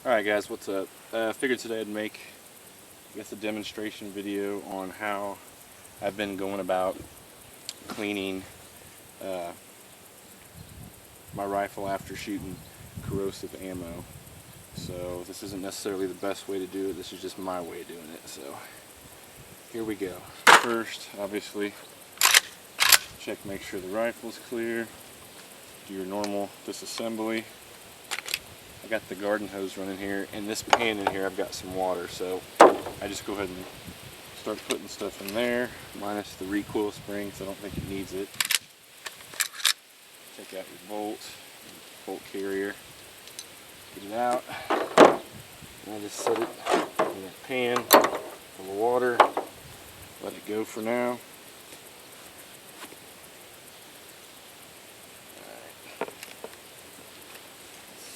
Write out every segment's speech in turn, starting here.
Alright guys, what's up? I figured today I'd make, a demonstration video on how I've been going about cleaning my rifle after shooting corrosive ammo. So this isn't necessarily the best way to do it, this is just my way of doing it. So here we go. First, obviously, make sure the rifle's clear. Do your normal disassembly. I got the garden hose running here. In this pan in here I've got some water, so I just go ahead and start putting stuff in there, minus the recoil spring because I don't think it needs it. Take out your bolt carrier, get it out, and I just set it in that pan full of water, let it go for now.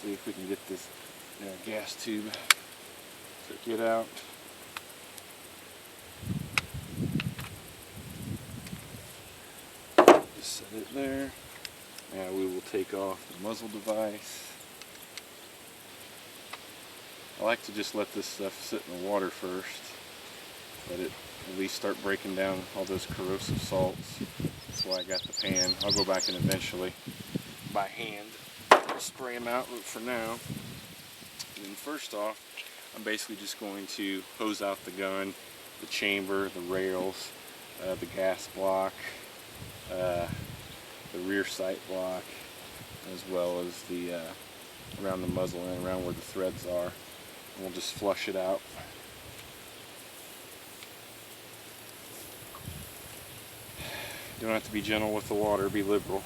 See if we can get this gas tube to get out. Just set it there. Now we will take off the muzzle device. I like to just let this stuff sit in the water first. Let it at least start breaking down all those corrosive salts. That's why I got the pan. I'll go back and eventually, by hand, spray them out, but for now, and then first off, I'm basically just going to hose out the gun, the chamber, the rails, the gas block, the rear sight block, as well as the around the muzzle and around where the threads are. And we'll just flush it out. You don't have to be gentle with the water, be liberal.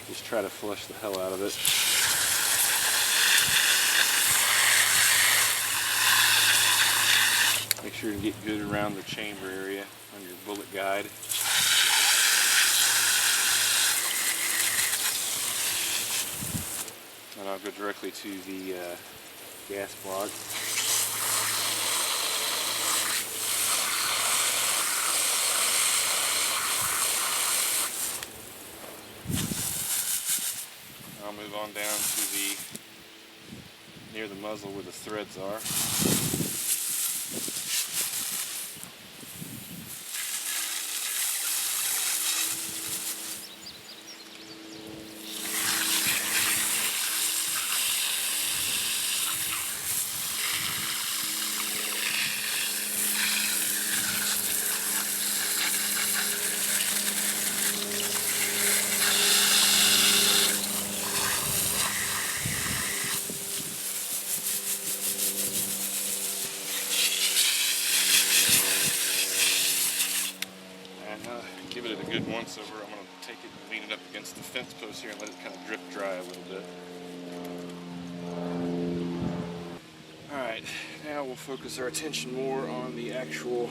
Just try to flush the hell out of it. Make sure to get good around the chamber area on your bullet guide. And I'll go directly to the gas block. I'll move on down to near the muzzle where the threads are. Give it a good once over. I'm going to take it and lean it up against the fence post here and let it kind of drip dry a little bit. Alright, now we'll focus our attention more on the actual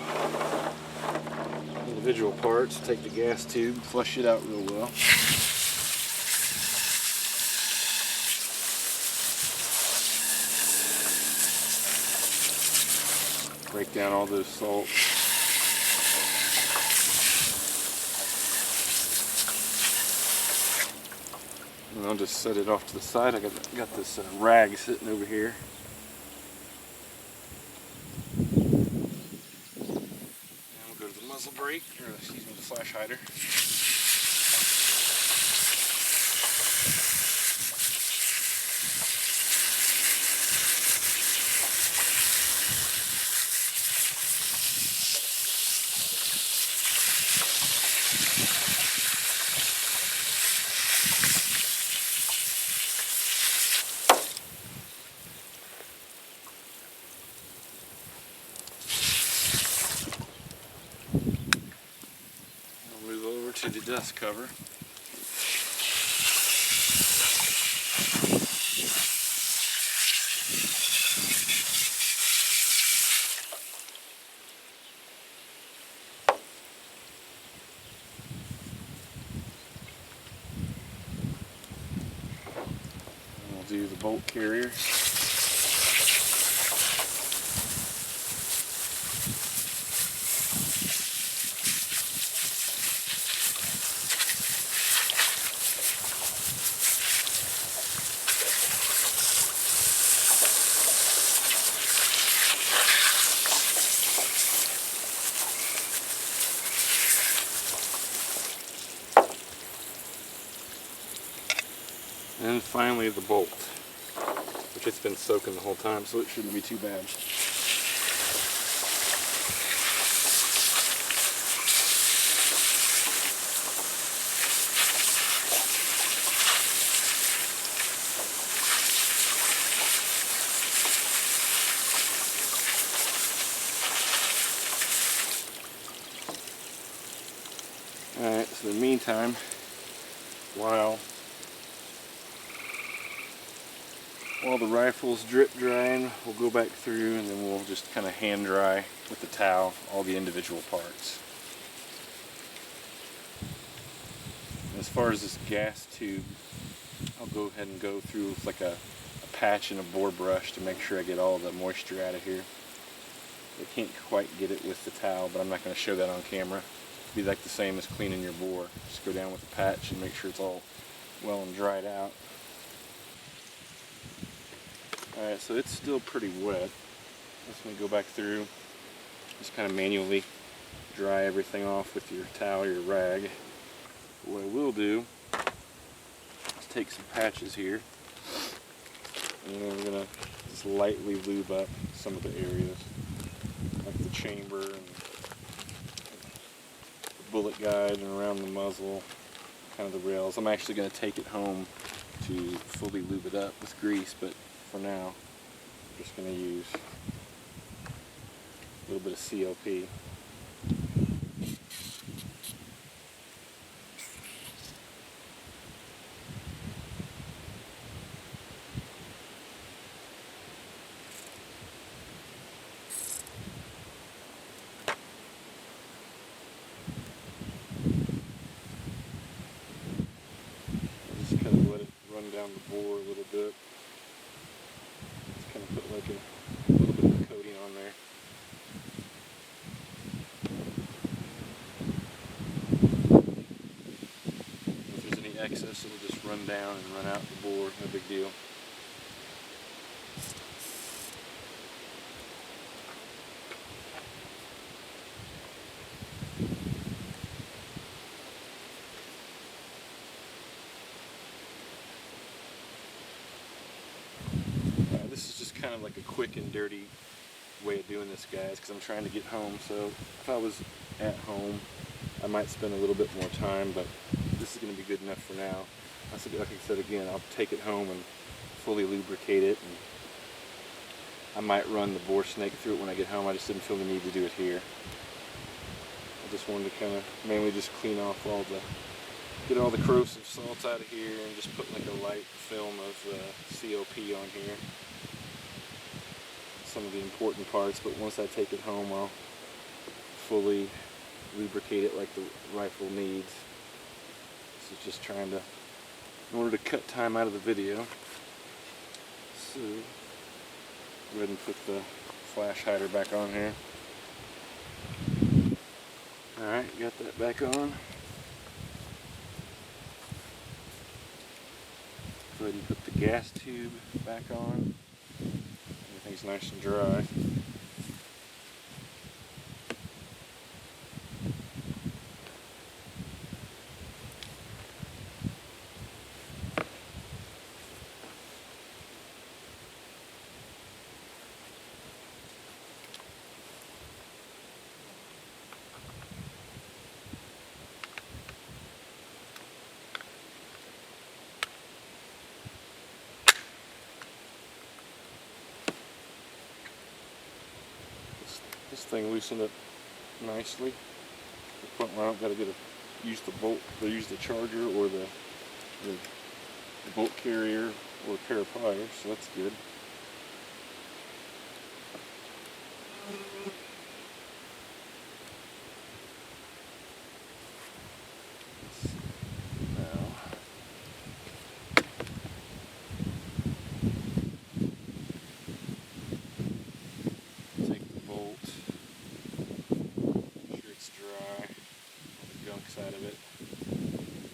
individual parts. Take the gas tube, flush it out real well. Break down all those salts. And I'll just set it off to the side. I got this rag sitting over here. And we'll go to the muzzle brake, or excuse me, the flash hider. To the dust cover. And we'll do the bolt carrier. And finally the bolt, which it's been soaking the whole time, so it shouldn't be too bad. Alright, so in the meantime, while the rifle's drip drying, we'll go back through and then we'll just kind of hand dry with the towel all the individual parts. As far as this gas tube, I'll go ahead and go through with like a patch and a bore brush to make sure I get all the moisture out of here. I can't quite get it with the towel, but I'm not going to show that on camera. It'd be like the same as cleaning your bore. Just go down with the patch and make sure it's all well and dried out. Alright, so it's still pretty wet. Let's go back through, just kind of manually dry everything off with your towel or your rag. What I will do is take some patches here, and then I'm going to just lightly lube up some of the areas, like the chamber and the bullet guide and around the muzzle, kind of the rails. I'm actually going to take it home to fully lube it up with grease, but for now, I'm just going to use a little bit of CLP. Just kind of let it run down the bore a little bit. Kind of put like a little bit of a coating on there. If there's any excess, it'll just run down and run out the bore, no big deal. This is just kind of like a quick and dirty way of doing this, guys, because I'm trying to get home. So if I was at home, I might spend a little bit more time, but this is going to be good enough for now. Like I said again, I'll take it home and fully lubricate it, and I might run the bore snake through it when I get home. I just didn't feel the need to do it here. I just wanted to kind of mainly just clean off get all the corrosive salts out of here and just put like a light film of COP on here. Some of the important parts, but once I take it home, I'll fully lubricate it like the rifle needs. This is just trying to, in order to cut time out of the video. So, go ahead and put the flash hider back on here. Alright, got that back on. Go ahead and put the gas tube back on. Everything's nice and dry. This thing loosened up nicely to the point where I don't got to use the bolt, or use the charger or the bolt carrier or a pair of pliers, so that's good. Side of it.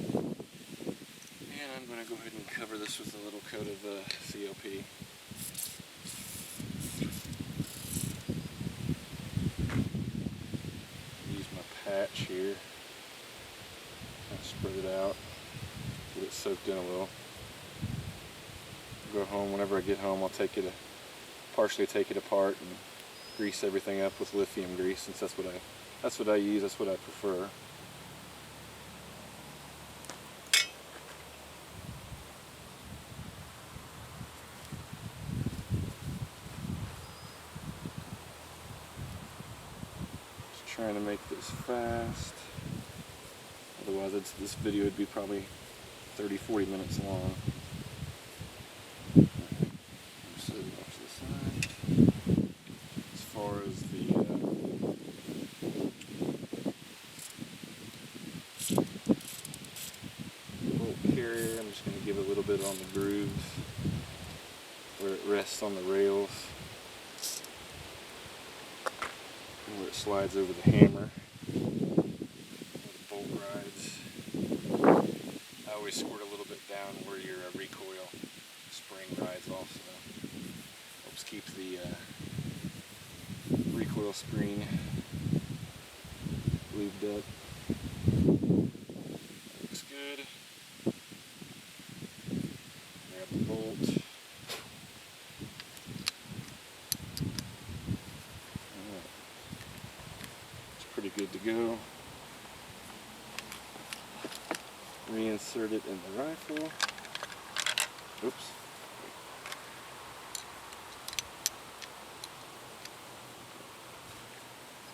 And I'm going to go ahead and cover this with a little coat of COP. Use my patch here. Kind of spread it out. Get it soaked in a little. go home. Whenever I get home, I'll partially take it apart and grease everything up with lithium grease, since that's what I use. That's what I prefer. Just trying to make this fast. Otherwise, this video would be probably 30-40 minutes long. So off to the side. As far as the bolt carrier, I'm just going to give it a little bit on the grooves where it rests on the rails, and where it slides over the hammer. Bolt rides. I always squirt a little bit down where your recoil spring rides also. Helps keep the recoil spring lubed up. Looks good. Grab the bolt. Alright. It's pretty good to go. Reinsert it in the rifle. Oops.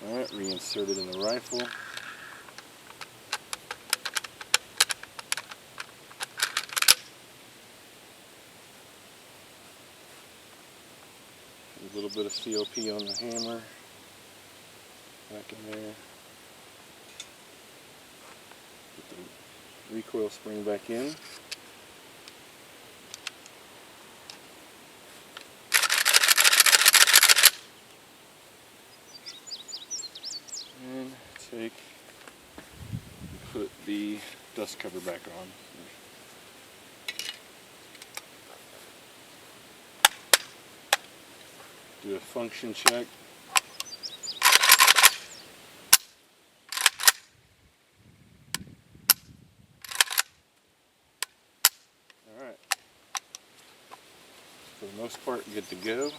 Alright, reinsert it in the rifle. A little bit of COP on the hammer. Back in there. Put the recoil spring back in. And put the dust cover back on. Do a function check. Alright. For the most part, good to go.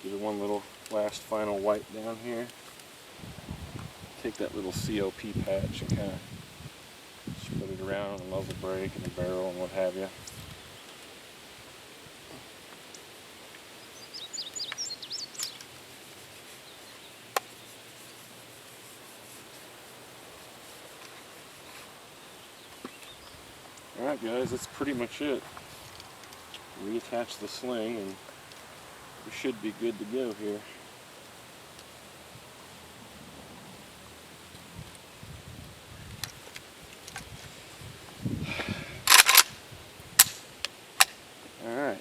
Give it one little last final wipe down here. Take that little COP patch and kind of spread it around on the muzzle brake and the barrel and what have you. Alright guys, that's pretty much it. Reattach the sling and we should be good to go here. Alright.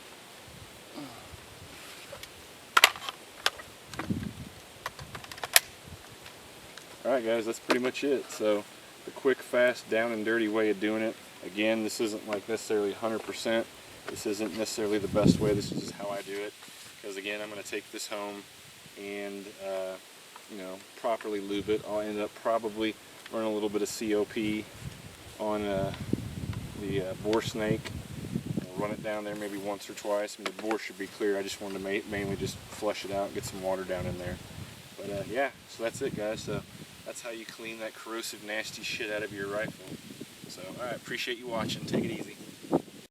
Alright guys, that's pretty much it. So the quick, fast, down and dirty way of doing it. Again, this isn't like necessarily 100%. This isn't necessarily the best way. This is just how I do it. Because again, I'm going to take this home and properly lube it. I'll end up probably running a little bit of COP on the bore snake. I'll run it down there maybe once or twice. I mean, the bore should be clear. I just wanted to mainly just flush it out and get some water down in there. But yeah, so that's it guys. So that's how you clean that corrosive nasty shit out of your rifle. So alright, appreciate you watching. Take it easy.